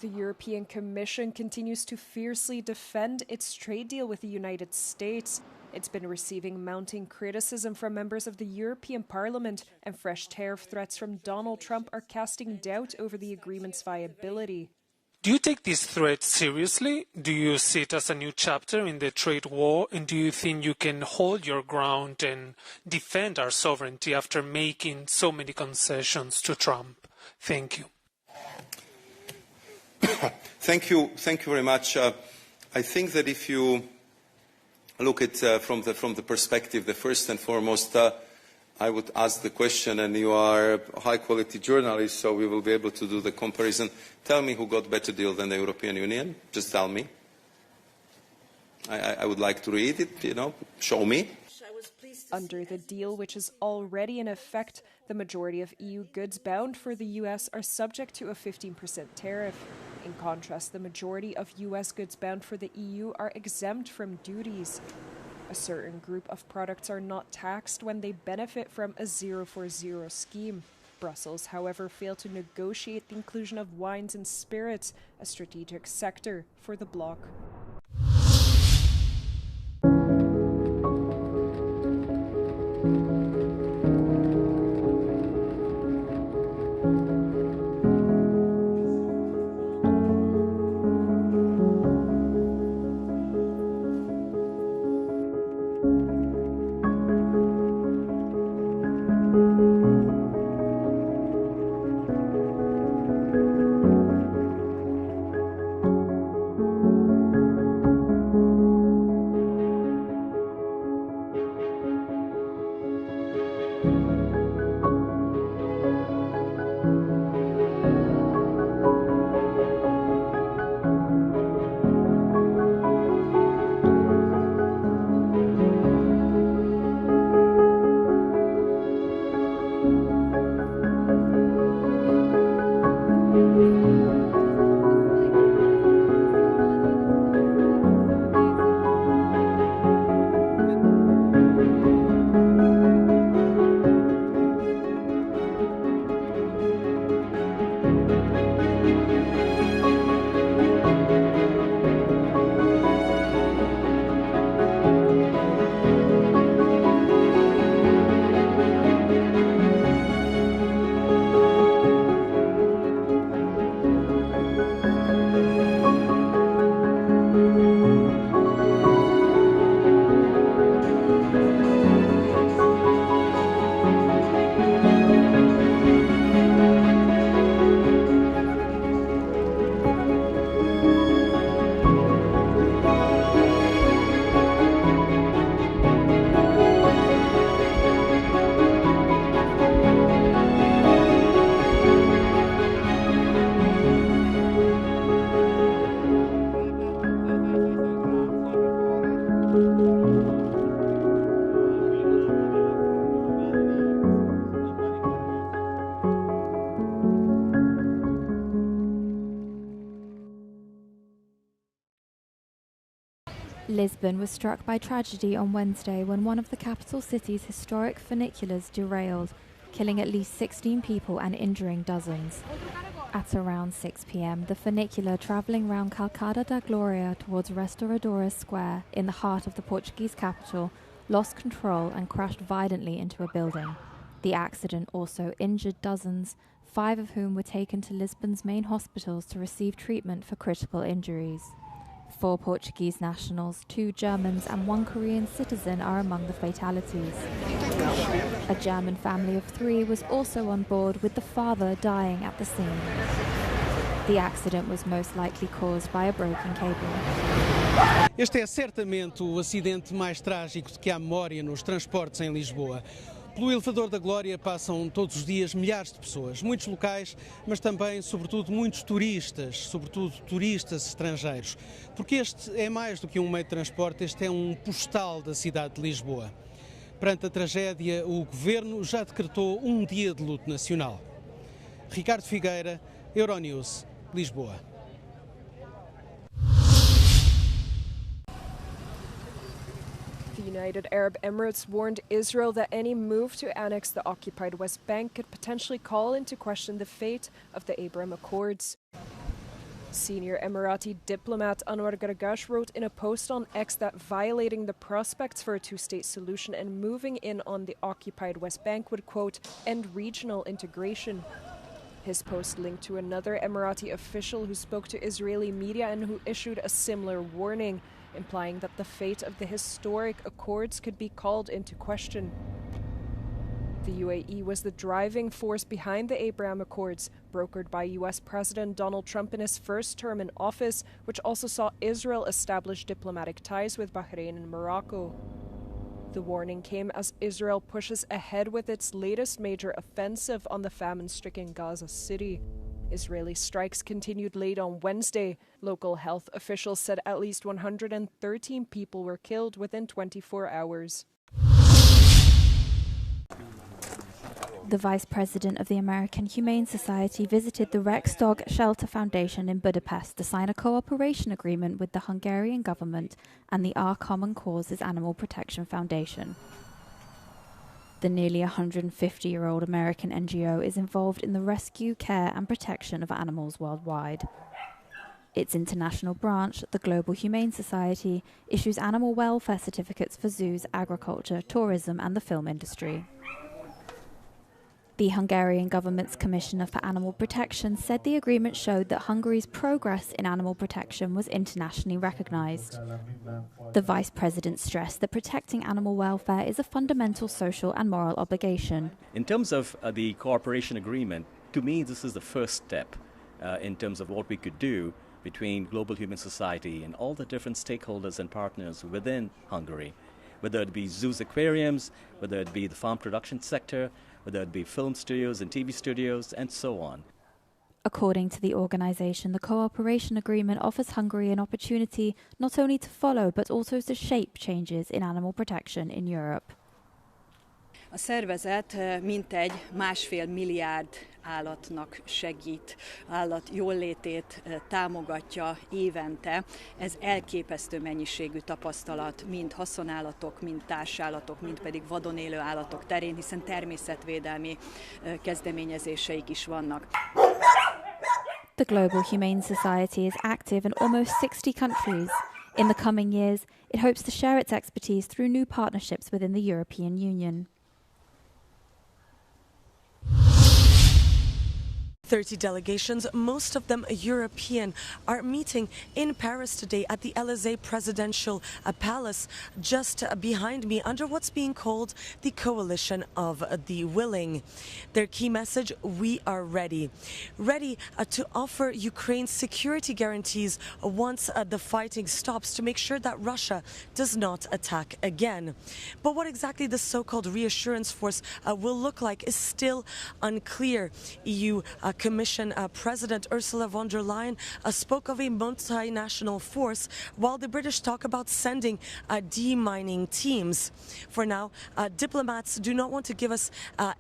The European Commission continues to fiercely defend its trade deal with the United States. It's been receiving mounting criticism from members of the European Parliament, and fresh tariff threats from Donald Trump are casting doubt over the agreement's viability. Do you take these threats seriously? Do you see it as a new chapter in the trade war? And do you think you can hold your ground and defend our sovereignty after making so many concessions to Trump? Thank you. Thank you very much. I think that if you look at from the perspective, the first and foremost, I would ask the question, and you are a high-quality journalist, so we will be able to do the comparison. Tell me who got a better deal than the European Union. Just tell me. I would like to read it, show me. Under the deal, which is already in effect, the majority of EU goods bound for the US are subject to a 15% tariff. In contrast, the majority of US goods bound for the EU are exempt from duties. A certain group of products are not taxed when they benefit from a 0-for-0 scheme. Brussels, however, failed to negotiate the inclusion of wines and spirits, a strategic sector for the bloc. Lisbon was struck by tragedy on Wednesday when one of the capital city's historic funiculars derailed, killing at least 16 people and injuring dozens. At around 6 p.m, the funicular travelling round Calçada da Glória towards Restauradora Square in the heart of the Portuguese capital lost control and crashed violently into a building. The accident also injured dozens, 5 of whom were taken to Lisbon's main hospitals to receive treatment for critical injuries. 4 Portuguese nationals, 2 Germans and 1 Korean citizen are among the fatalities. A German family of 3 was also on board, with the father dying at the scene. The accident was most likely caused by a broken cable. Este é certamente o acidente mais trágico de que há memória nos transportes em Lisboa. Pelo elevador da Glória passam todos os dias milhares de pessoas, muitos locais, mas também, sobretudo, muitos turistas, sobretudo turistas estrangeiros. Porque este é mais do que um meio de transporte, este é um postal da cidade de Lisboa. Perante a tragédia, o Governo já decretou um dia de luto nacional. Ricardo Figueira, Euronews, Lisboa. The United Arab Emirates warned Israel that any move to annex the occupied West Bank could potentially call into question the fate of the Abraham Accords. Senior Emirati diplomat Anwar Gargash wrote in a post on X that violating the prospects for a two-state solution and moving in on the occupied West Bank would, quote, end regional integration. His post linked to another Emirati official who spoke to Israeli media and who issued a similar warning, implying that the fate of the historic accords could be called into question. The UAE was the driving force behind the Abraham Accords, brokered by US President Donald Trump in his first term in office, which also saw Israel establish diplomatic ties with Bahrain and Morocco. The warning came as Israel pushes ahead with its latest major offensive on the famine-stricken Gaza City. Israeli strikes continued late on Wednesday. Local health officials said at least 113 people were killed within 24 hours. The vice president of the American Humane Society visited the Rex Dog Shelter Foundation in Budapest to sign a cooperation agreement with the Hungarian government and the Our Common Causes Animal Protection Foundation. The nearly 150-year-old American NGO is involved in the rescue, care and protection of animals worldwide. Its international branch, the Global Humane Society, issues animal welfare certificates for zoos, agriculture, tourism and the film industry. The Hungarian government's Commissioner for Animal Protection said the agreement showed that Hungary's progress in animal protection was internationally recognised. The Vice President stressed that protecting animal welfare is a fundamental social and moral obligation. In terms of the cooperation agreement, to me this is the first step in terms of what we could do between Global Human Society and all the different stakeholders and partners within Hungary, whether it be zoos, aquariums, whether it be the farm production sector, whether it be film studios and TV studios, and so on. According to the organisation, the cooperation agreement offers Hungary an opportunity not only to follow but also to shape changes in animal protection in Europe. A szervezet mintegy 1,5 milliárd állatnak segít, állat jólétét támogatja évente. Ez elképesztő mennyiségű tapasztalat, mind haszonállatok, mind társállatok, mind pedig vadon élő állatok terén, hiszen természetvédelmi kezdeményezéseik is vannak. The Global Humane Society is active in almost 60 countries. In the coming years, it hopes to share its expertise through new partnerships within the European Union. 30 delegations, most of them European, are meeting in Paris today at the Élysée Presidential Palace, just behind me, under what's being called the Coalition of the Willing. Their key message: we are ready. Ready to offer Ukraine security guarantees once the fighting stops, to make sure that Russia does not attack again. But what exactly the so-called reassurance force will look like is still unclear. EU Commission President Ursula von der Leyen spoke of a multinational force, while the British talk about sending demining teams. For now, diplomats do not want to give us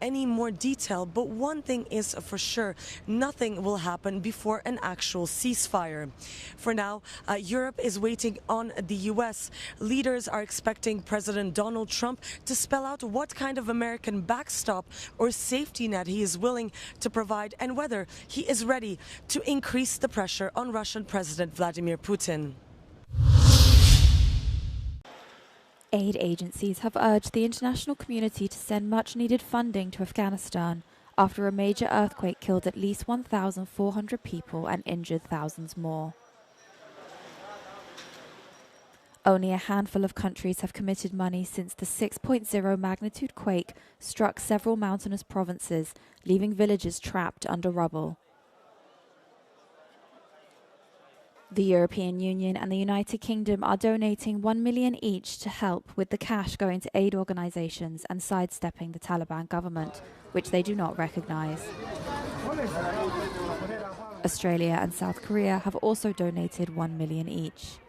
any more detail, but one thing is for sure: nothing will happen before an actual ceasefire. For now, Europe is waiting on the US. Leaders are expecting President Donald Trump to spell out what kind of American backstop or safety net he is willing to provide, and whether he is ready to increase the pressure on Russian President Vladimir Putin. Aid agencies have urged the international community to send much-needed funding to Afghanistan after a major earthquake killed at least 1,400 people and injured thousands more. Only a handful of countries have committed money since the 6.0 magnitude quake struck several mountainous provinces, leaving villages trapped under rubble. The European Union and the United Kingdom are donating $1 million each to help, with the cash going to aid organisations and sidestepping the Taliban government, which they do not recognise. Australia and South Korea have also donated $1 million each.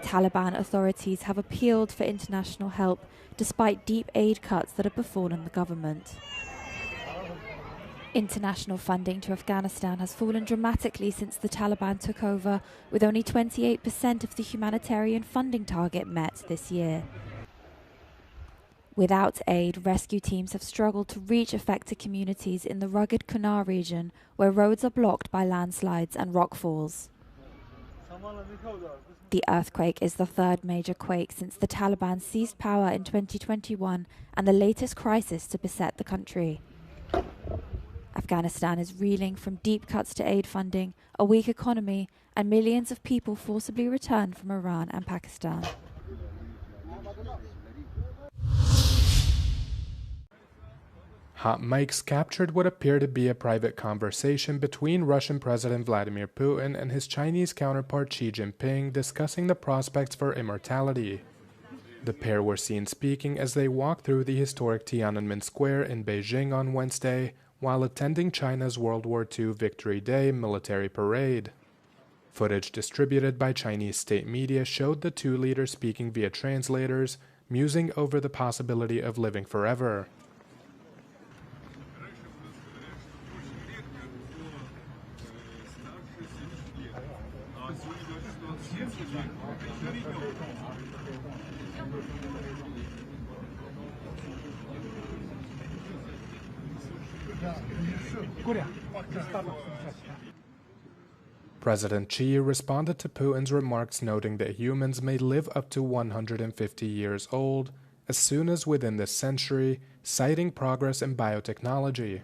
Taliban authorities have appealed for international help despite deep aid cuts that have befallen the government. International funding to Afghanistan has fallen dramatically since the Taliban took over, with only 28% of the humanitarian funding target met this year. Without aid, rescue teams have struggled to reach affected communities in the rugged Kunar region, where roads are blocked by landslides and rockfalls. The earthquake is the third major quake since the Taliban seized power in 2021 and the latest crisis to beset the country. Afghanistan is reeling from deep cuts to aid funding, a weak economy, and millions of people forcibly returned from Iran and Pakistan. Hot mics captured what appeared to be a private conversation between Russian President Vladimir Putin and his Chinese counterpart Xi Jinping discussing the prospects for immortality. The pair were seen speaking as they walked through the historic Tiananmen Square in Beijing on Wednesday while attending China's World War II Victory Day military parade. Footage distributed by Chinese state media showed the two leaders speaking via translators, musing over the possibility of living forever. President Xi responded to Putin's remarks, noting that humans may live up to 150 years old as soon as within this century, citing progress in biotechnology.